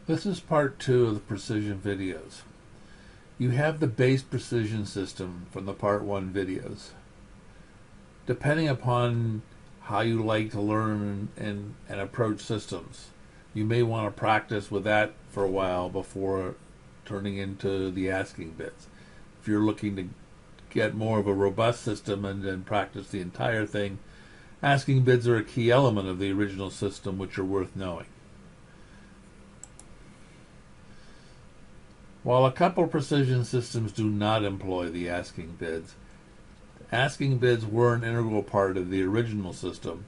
This is part 2 of the precision videos. You have the base precision system from the part 1 videos. Depending upon how you like to learn and approach systems, you may want to practice with that for a while before turning into the asking bits. If you're looking to get more of a robust system and then practice the entire thing, asking bids are a key element of the original system which are worth knowing. While a couple precision systems do not employ the asking bids were an integral part of the original system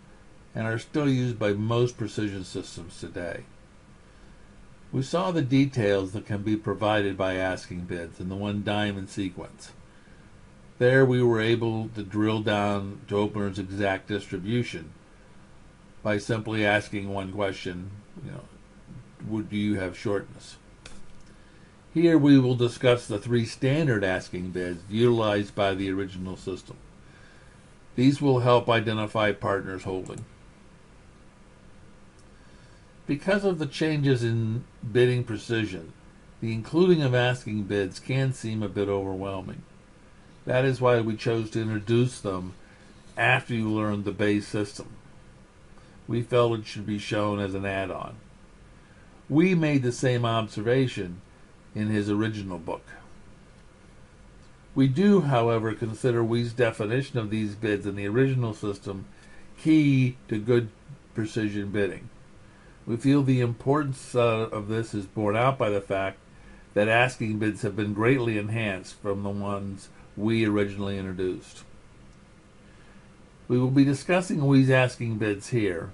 and are still used by most precision systems today. We saw the details that can be provided by asking bids in the one diamond sequence. There we were able to drill down to opener's exact distribution by simply asking one question, do you have shortness? Here we will discuss the 3 standard asking bids utilized by the original system. These will help identify partners holding. Because of the changes in bidding precision, the including of asking bids can seem a bit overwhelming. That is why we chose to introduce them after you learned the base system. We felt it should be shown as an add-on. We made the same observation in his original book. We do, however, consider Wee's definition of these bids in the original system key to good precision bidding. We feel the importance of this is borne out by the fact that asking bids have been greatly enhanced from the ones we originally introduced. We will be discussing Wee's asking bids here,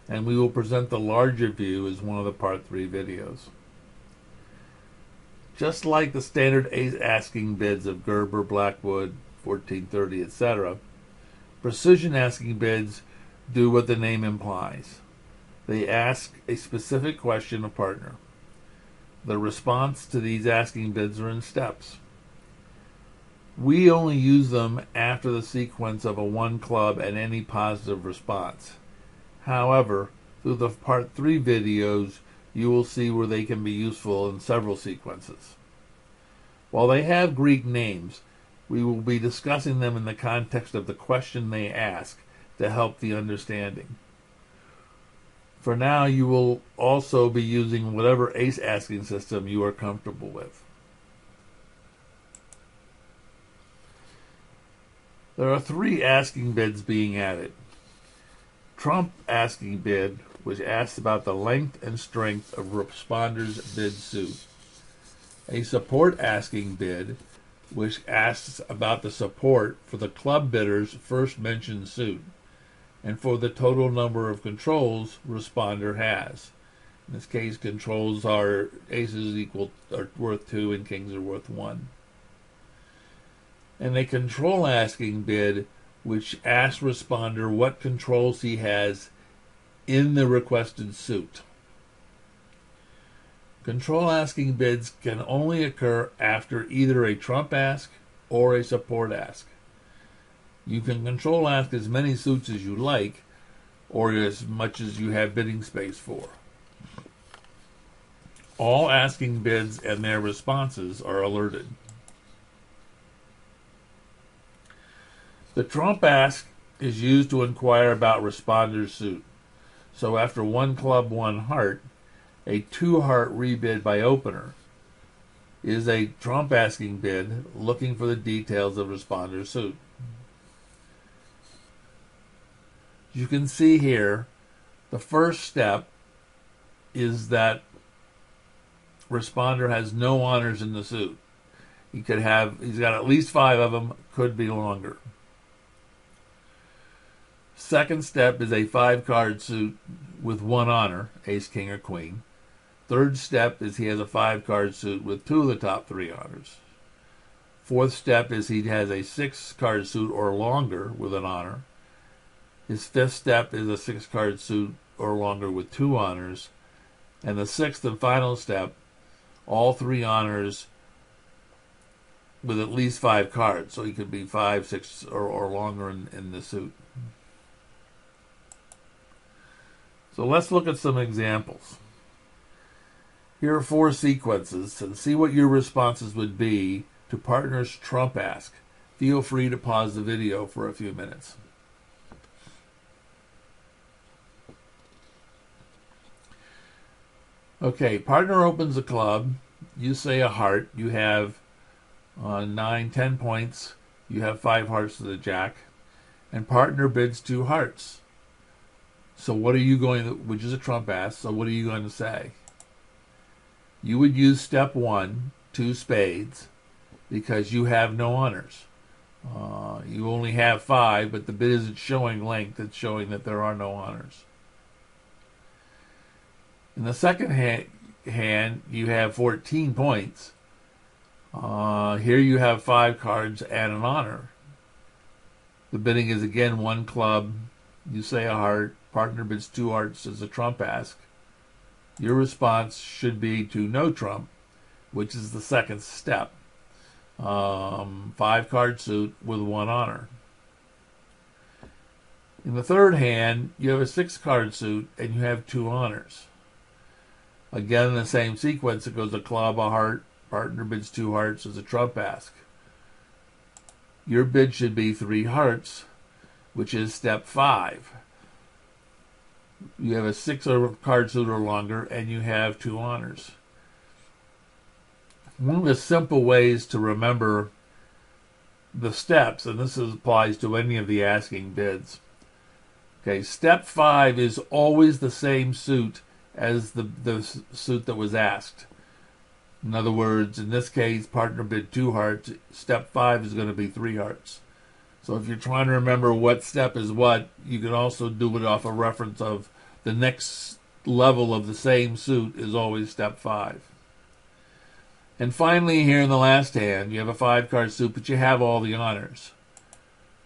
and we will present the larger view as one of the part 3 videos. Just like the standard asking bids of Gerber, Blackwood, 1430, etc., precision asking bids do what the name implies. They ask a specific question of partner. The response to these asking bids are in steps. We only use them after the sequence of a 1 club and any positive response. However, through the part 3 videos, you will see where they can be useful in several sequences. While they have Greek names, we will be discussing them in the context of the question they ask to help the understanding. For now, you will also be using whatever ACE asking system you are comfortable with. There are 3 asking bids being added. Trump asking bid, which asks about the length and strength of responder's bid suit. A support asking bid, which asks about the support for the club bidder's first mentioned suit and for the total number of controls responder has. In this case, controls are aces are worth 2 and kings are worth 1. And a control asking bid, which asks responder what controls he has in the requested suit. Control asking bids can only occur after either a trump ask or a support ask. You can control ask as many suits as you like, or as much as you have bidding space for. All asking bids and their responses are alerted. The trump ask is used to inquire about responder's suit. So after 1 club, 1 heart, a 2 heart rebid by opener is a trump asking bid looking for the details of responder's suit. You can see here, the first step is that responder has no honors in the suit. He's got at least 5 of them, could be longer. Second step is a 5-card suit with 1 honor, ace, king, or queen. Third step is he has a 5-card suit with 2 of the top 3 honors. Fourth step is he has a 6-card suit or longer with an honor. His fifth step is a 6-card suit or longer with 2 honors. And the sixth and final step, all 3 honors with at least 5 cards. So he could be 5, 6, or longer in the suit. So let's look at some examples. Here are 4 sequences, and see what your responses would be to partner's trump ask. Feel free to pause the video for a few minutes. Okay, partner opens a club. You say a heart. You have 9, 10 points. You have 5 hearts to the jack. And partner bids 2 hearts. So what are you going to, which is a trump ask, so what are you going to say? You would use step 1, 2 spades, because you have no honors. You only have 5, but the bid isn't showing length, it's showing that there are no honors. In the second hand, you have 14 points. Here you have 5 cards and an honor. The bidding is again 1 club. You say a heart. Partner bids 2 hearts as a trump ask. Your response should be to no trump, which is the second step. 5 card suit with 1 honor. In the third hand, you have a 6 card suit and you have 2 honors. Again, in the same sequence, it goes a club, a heart. Partner bids 2 hearts as a trump ask. Your bid should be 3 hearts, which is step 5. You have a 6 card suit or longer, and you have 2 honors. One of the simple ways to remember the steps, and this applies to any of the asking bids. Okay, step 5 is always the same suit as the suit that was asked. In other words, in this case, partner bid 2 hearts. Step 5 is going to be 3 hearts. So if you're trying to remember what step is what, you can also do it off a reference of the next level of the same suit is always step 5. And finally, here in the last hand, you have a 5 card suit, but you have all the honors.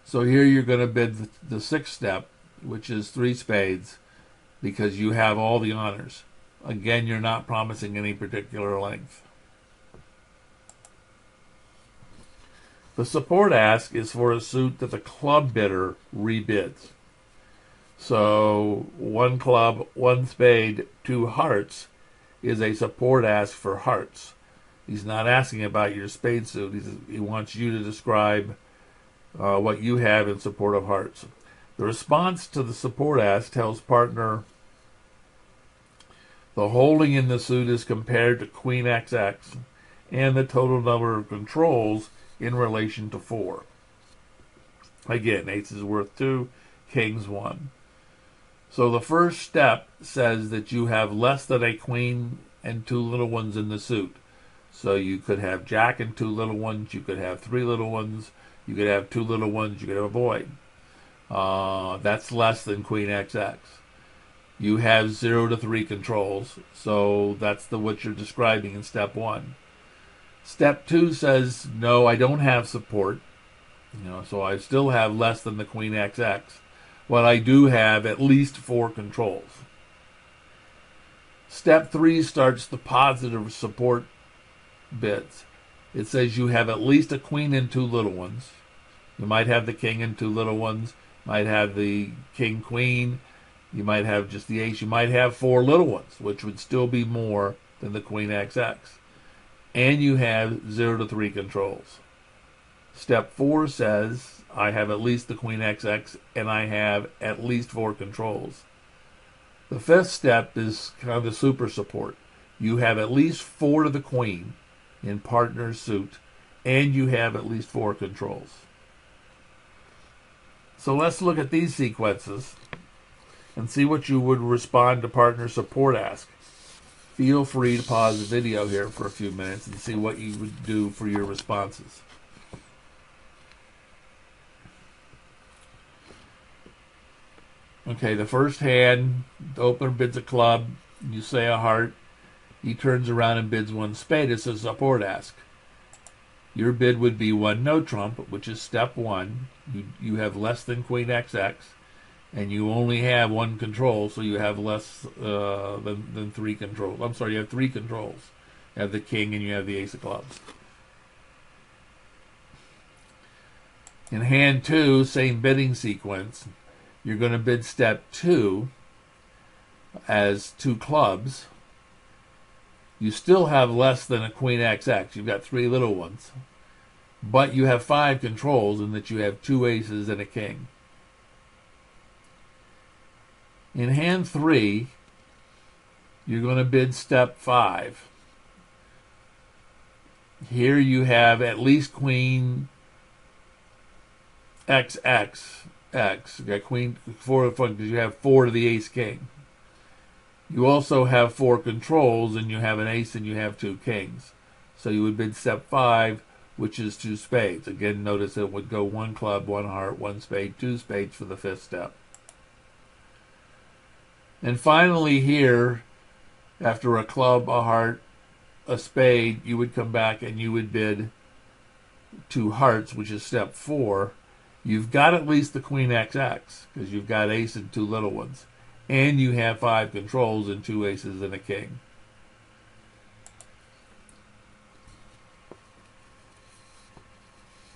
So here you're going to bid the 6th step, which is 3 spades, because you have all the honors. Again, you're not promising any particular length. The support ask is for a suit that the club bidder rebids. So 1 club, 1 spade, 2 hearts is a support ask for hearts. He's not asking about your spade suit. He wants you to describe what you have in support of hearts. The response to the support ask tells partner the holding in the suit is compared to Queen XX and the total number of controls in relation to 4. Again, ace is worth 2, king's 1. So the first step says that you have less than a queen and 2 little ones in the suit. So you could have jack and 2 little ones, you could have 3 little ones, you could have 2 little ones, you could have a void. That's less than Queen XX. You have 0 to 3 controls, so that's what you're describing in step 1. Step 2 says, no, I don't have support, so I still have less than the Queen XX, but I do have at least 4 controls. Step 3 starts the positive support bids. It says you have at least a queen and 2 little ones. You might have the king and 2 little ones, might have the king queen, you might have just the ace, you might have 4 little ones, which would still be more than the Queen XX. And you have 0 to 3 controls. Step 4 says, I have at least the Queen XX, and I have at least 4 controls. The 5th step is kind of the super support. You have at least 4 to the queen in partner's suit, and you have at least 4 controls. So let's look at these sequences and see what you would respond to partner support ask. Feel free to pause the video here for a few minutes and see what you would do for your responses. Okay, the first hand, the opener bids a club, you say a heart, he turns around and bids 1 spade. It's a support ask. Your bid would be 1 no trump, which is step 1. You have less than Queen XX, and you only have 1 control, so you have less than 3 controls. I'm sorry, you have 3 controls. You have the king and you have the ace of clubs. In hand 2, same bidding sequence. You're going to bid step 2 as 2 clubs. You still have less than a queen XX. You've got three little ones. But you have five controls in that you have two aces and a king. In hand 3, you're going to bid step 5. Here you have at least queen XX. You got queen 4 because you have 4 to the ace king. You also have 4 controls, and you have an ace and you have 2 kings. So you would bid step 5, which is 2 spades. Again, notice it would go 1 club, 1 heart, 1 spade, 2 spades for the 5th step. And finally here, after a club, a heart, a spade, you would come back and you would bid 2 hearts, which is step 4. You've got at least the queen XX, because you've got ace and 2 little ones. And you have 5 controls and 2 aces and a king.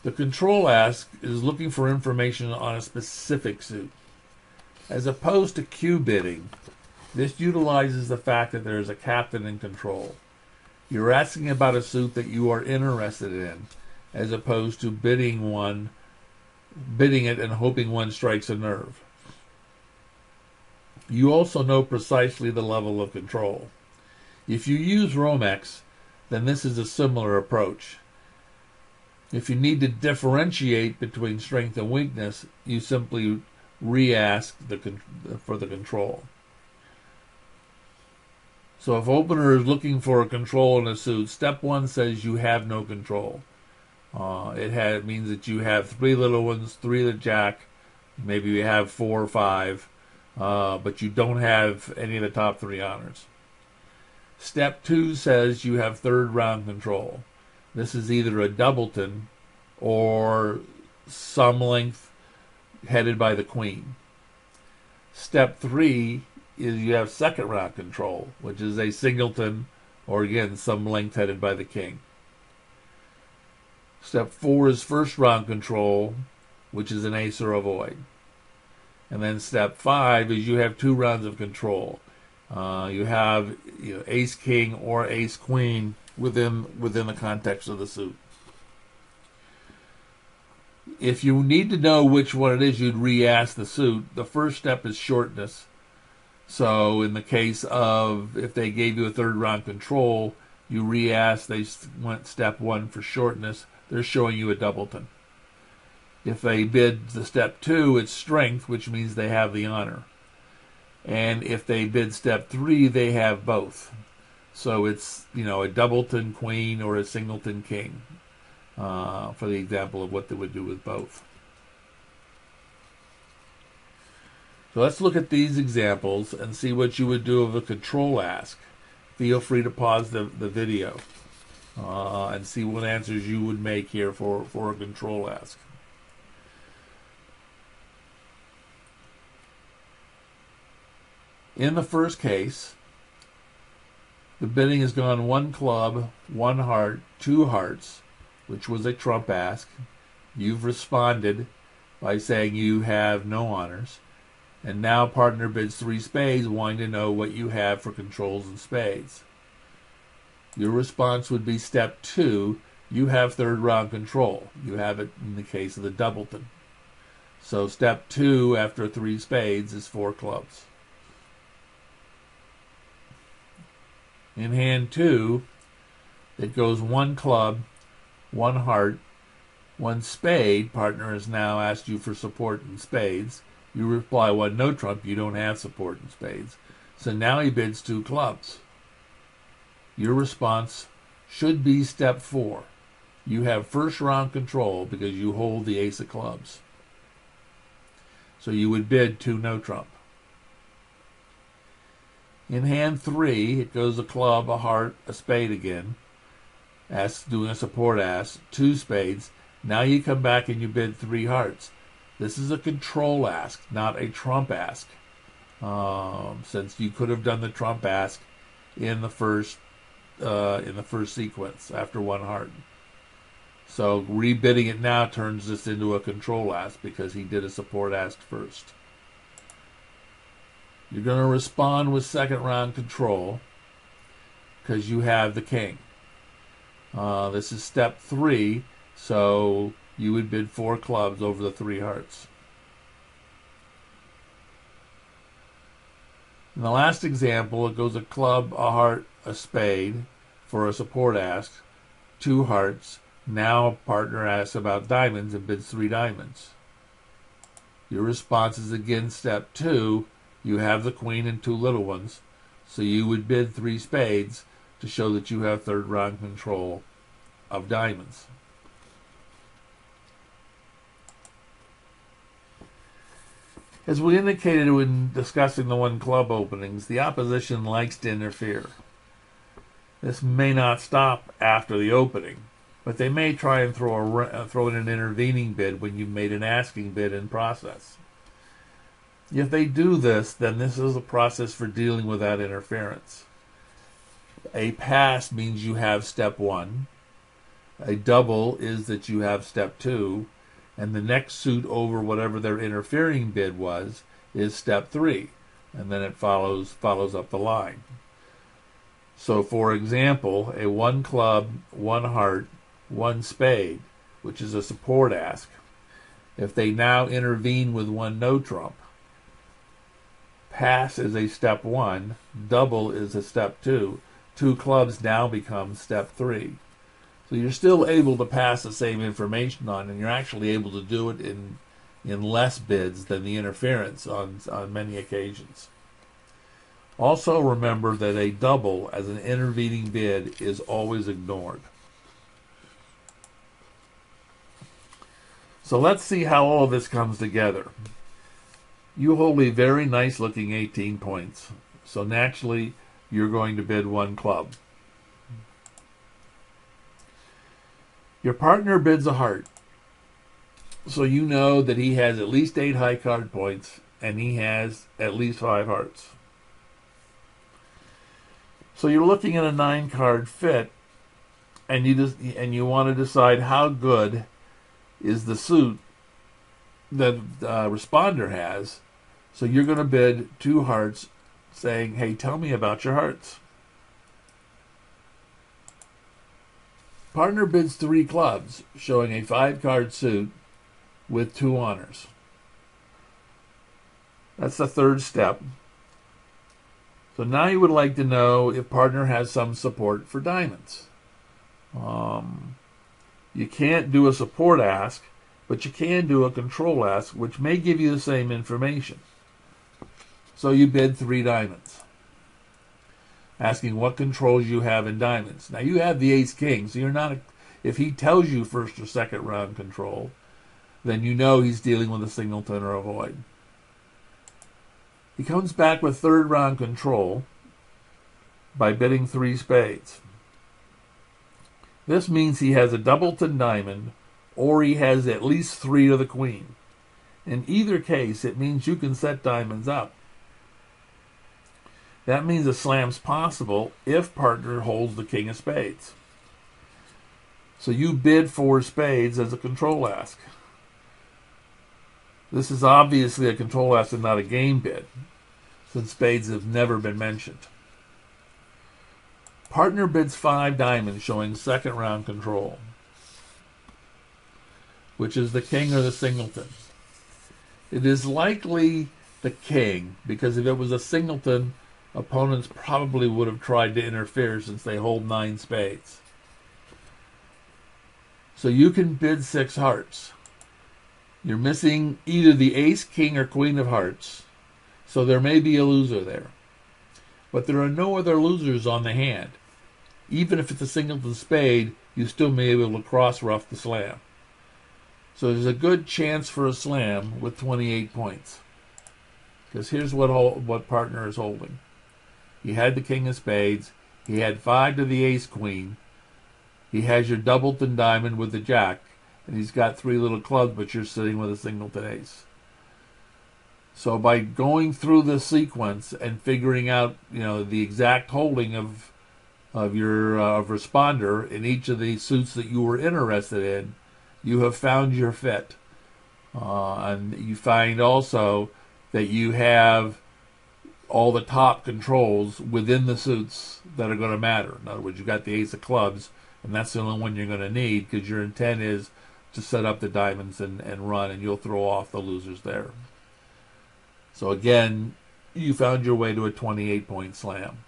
The control ask is looking for information on a specific suit. As opposed to cue bidding, this utilizes the fact that there is a captain in control. You're asking about a suit that you are interested in, as opposed to bidding it and hoping one strikes a nerve. You also know precisely the level of control. If you use Romex, then this is a similar approach. If you need to differentiate between strength and weakness, you simply re-ask for the control. So if opener is looking for a control in a suit, step 1 says you have no control. It means that you have 3 little ones, 3 the jack, maybe you have 4 or 5, but you don't have any of the top 3 honors. Step 2 says you have 3rd round control. This is either a doubleton or some length headed by the queen. Step 3 is you have 2nd round control, which is a singleton or again some length headed by the king. Step 4 is 1st round control, which is an ace or a void. And then step 5 is you have 2 rounds of control. You have ace king or ace queen within the context of the suit. If you need to know which one it is, you'd re-ask the suit. The first step is shortness. So in the case of if they gave you a 3rd round control, you re-ask, they went step 1 for shortness, they're showing you a doubleton. If they bid the step 2, it's strength, which means they have the honor. And if they bid step 3, they have both. So it's, a doubleton queen or a singleton king, for the example of what they would do with both. So let's look at these examples and see what you would do of a control ask. Feel free to pause the video and see what answers you would make here for a control ask. In the first case, the bidding has gone 1 club, 1 heart, 2 hearts, which was a trump ask. You've responded by saying you have no honors. And now partner bids 3 spades, wanting to know what you have for controls and spades. Your response would be step 2, you have 3rd round control. You have it in the case of the doubleton. So step 2 after 3 spades is 4 clubs. In hand 2, it goes 1 club, 1 heart, 1 spade. Partner has now asked you for support in spades. You reply 1 no trump, you don't have support in spades. So now he bids 2 clubs. Your response should be step 4. You have 1st round control because you hold the ace of clubs. So you would bid 2 no trump. In hand 3, it goes a club, a heart, a spade again. Doing a support ask, 2 spades. Now you come back and you bid 3 hearts. This is a control ask, not a trump ask. Since you could have done the trump ask in the first sequence after 1 heart. So rebidding it now turns this into a control ask because he did a support ask first. You're going to respond with 2nd round control. because you have the king. This is step 3, so you would bid 4 clubs over the 3 hearts. In the last example, it goes a club, a heart, a spade for a support ask, 2 hearts. Now partner asks about diamonds and bids 3 diamonds. Your response is again step 2. You have the queen and 2 little ones, so you would bid 3 spades to show that you have third round control of diamonds. As we indicated when discussing the 1 club openings, the opposition likes to interfere. This may not stop after the opening, but they may try and throw in an intervening bid when you've made an asking bid in process. If they do this, then this is a process for dealing with that interference. A pass means you have step 1. A double is that you have step 2. And the next suit over whatever their interfering bid was is step 3. And then it follows up the line. So, for example, a 1 club, 1 heart, 1 spade, which is a support ask. If they now intervene with 1 no trump, pass is a step 1, double is a step 2. 2 clubs now become step 3. So you're still able to pass the same information on, and you're actually able to do it in less bids than the interference on many occasions. Also remember that a double as an intervening bid is always ignored. So let's see how all of this comes together. You hold a very nice looking 18 points. So naturally, you're going to bid 1 club. Your partner bids a heart. So you know that he has at least 8 high card points and he has at least 5 hearts. So you're looking at a 9 card fit, and you want to decide how good is the suit that responder has. So you're going to bid 2 hearts, saying, "Hey, tell me about your hearts." Partner bids 3 clubs, showing a 5 card suit with 2 honors. That's the third step. So now you would like to know if partner has some support for diamonds. You can't do a support ask, but you can do a control ask, which may give you the same information. So you bid 3 diamonds, asking what controls you have in diamonds. Now you have the ace king, so you're not. If he tells you first or second round control, then you know he's dealing with a singleton or a void. He comes back with third round control by bidding 3 spades. This means he has a doubleton diamond, or he has at least 3 of the queen. In either case, it means you can set diamonds up. That means a slam's possible if partner holds the king of spades. So you bid 4 spades as a control ask. This is obviously a control ask and not a game bid, since spades have never been mentioned. Partner bids 5 diamonds, showing second round control, which is the king or the singleton. It is likely the king, because if it was a singleton, opponents probably would have tried to interfere since they hold 9 spades. So you can bid 6 hearts. You're missing either the ace, king, or queen of hearts, so there may be a loser there. But there are no other losers on the hand. Even if it's a singleton spade, you still may be able to cross-ruff the slam. So there's a good chance for a slam with 28 points. Because here's what partner is holding. He had the king of spades. He had 5 to the ace queen. He has your doubleton diamond with the jack. And he's got 3 little clubs, but you're sitting with a singleton ace. So by going through the sequence and figuring out, the exact holding of your responder in each of the suits that you were interested in, you have found your fit. And you find also that you have all the top controls within the suits that are going to matter. In other words, you've got the ace of clubs, and that's the only one you're going to need because your intent is to set up the diamonds and run, and you'll throw off the losers there. So again, you found your way to a 28-point slam.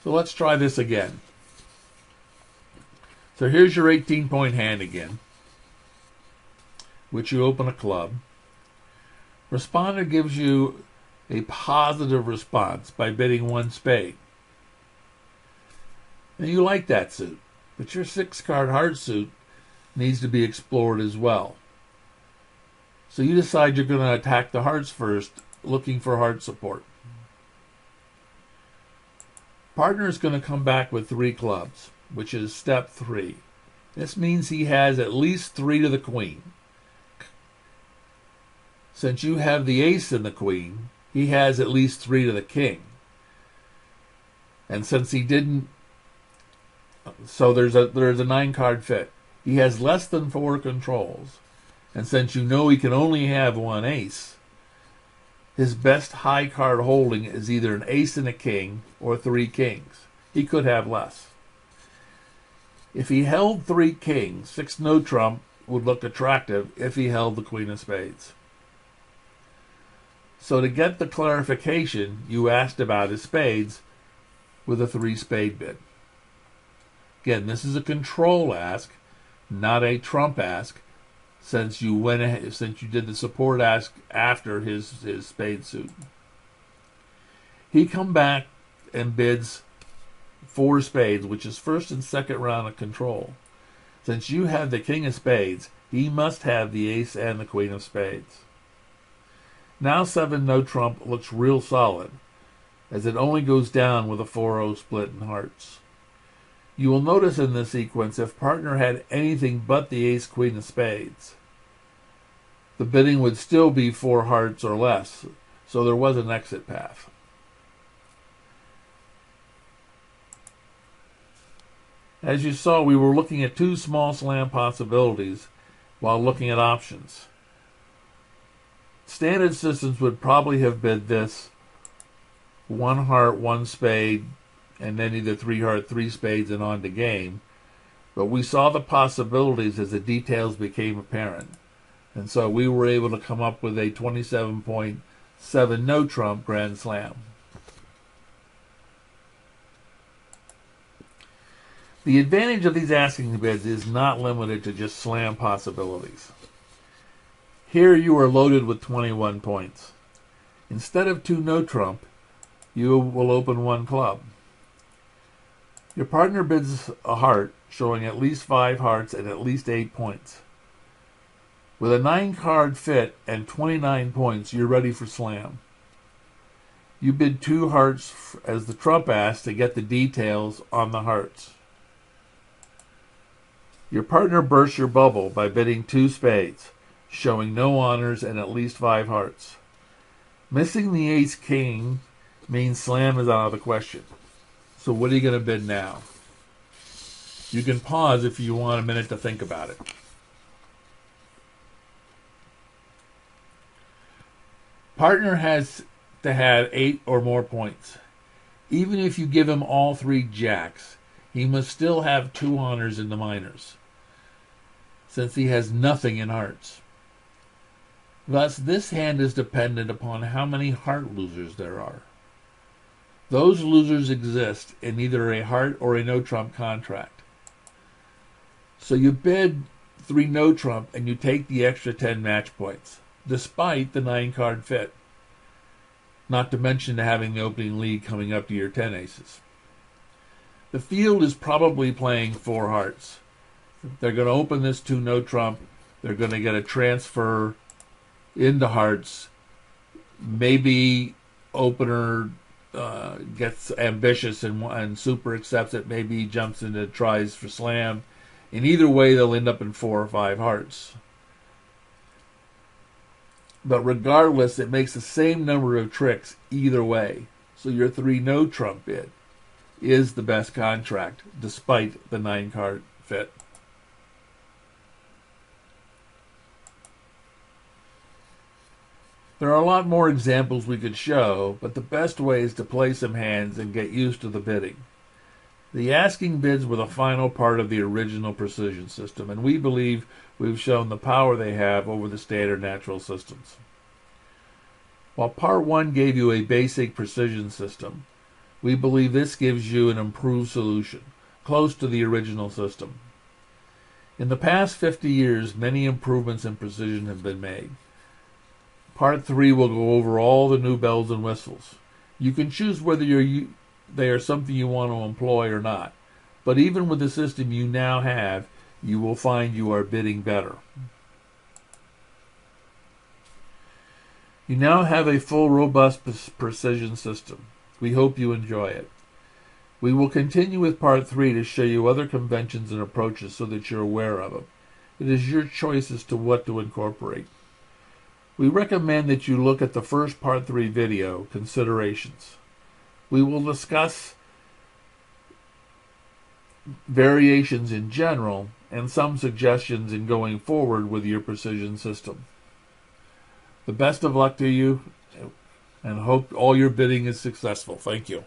So let's try this again. So here's your 18-point hand again, which you open a club. Responder gives you a positive response by bidding 1 spade. And you like that suit, but your 6-card heart suit needs to be explored as well. So you decide you're going to attack the hearts first, looking for heart support. Partner is going to come back with 3 clubs, which is step 3. This means he has at least 3 to the queen. Since you have the ace and the queen, he has at least 3 to the king. And since he didn't, so there's a 9-card fit. He has less than 4 controls. And since you know he can only have 1 ace, his best high card holding is either an ace and a king or 3 kings. He could have less. If he held 3 kings, 6 no trump would look attractive if he held the queen of spades. So to get the clarification you asked about his spades with a 3 spade bid. Again, this is a control ask, not a trump ask, since you went ahead, since you did the support ask after his spade suit. He come back and bids 4 spades, which is first and second round of control. Since you have the king of spades, he must have the ace and the queen of spades. Now 7 no trump looks real solid, as it only goes down with a 4-0 split in hearts. You will notice in this sequence, if partner had anything but the ace queen of spades, the bidding would still be 4 hearts or less, so there was an exit path. As you saw, we were looking at 2 small slam possibilities while looking at options. Standard systems would probably have bid this 1 heart, 1 spade, and then either 3 heart, 3 spades, and on to game. But we saw the possibilities as the details became apparent. And so we were able to come up with a 27.7 no trump grand slam. The advantage of these asking bids is not limited to just slam possibilities. Here you are loaded with 21 points. Instead of 2 no trump, you will open 1 club. Your partner bids a heart, showing at least 5 hearts and at least 8 points. With a 9-card fit and 29 points, you're ready for slam. You bid 2 hearts as the trump asked to get the details on the hearts. Your partner bursts your bubble by bidding 2 spades, showing no honors and at least 5 hearts. Missing the ace-king means slam is out of the question. So what are you going to bid now? You can pause if you want a minute to think about it. Partner has to have 8 or more points. Even if you give him all 3 jacks, he must still have 2 honors in the minors, since he has nothing in hearts. Thus, this hand is dependent upon how many heart losers there are. Those losers exist in either a heart or a no trump contract. So you bid 3 no trump and you take the extra 10 match points, despite the 9-card fit. Not to mention having the opening lead coming up to your 10 aces. The field is probably playing 4 hearts. They're going to open this 2 no trump. They're going to get a transfer into hearts. Maybe opener gets ambitious and super accepts it. Maybe he jumps into tries for slam. In either way, they'll end up in 4 or 5 hearts. But regardless, it makes the same number of tricks either way. So your 3 no trump bid is the best contract, despite the 9-card fit. There are a lot more examples we could show, but the best way is to play some hands and get used to the bidding. The asking bids were the final part of the original precision system, and we believe we've shown the power they have over the standard natural systems. While Part 1 gave you a basic precision system, we believe this gives you an improved solution, close to the original system. In the past 50 years, many improvements in precision have been made. Part 3 will go over all the new bells and whistles. You can choose whether they are something you want to employ or not, but even with the system you now have, you will find you are bidding better. You now have a full, robust precision system. We hope you enjoy it. We will continue with Part 3 to show you other conventions and approaches so that you're aware of them. It is your choice as to what to incorporate. We recommend that you look at the first Part 3 video, Considerations. We will discuss variations in general and some suggestions in going forward with your precision system. The best of luck to you, and hope all your bidding is successful. Thank you.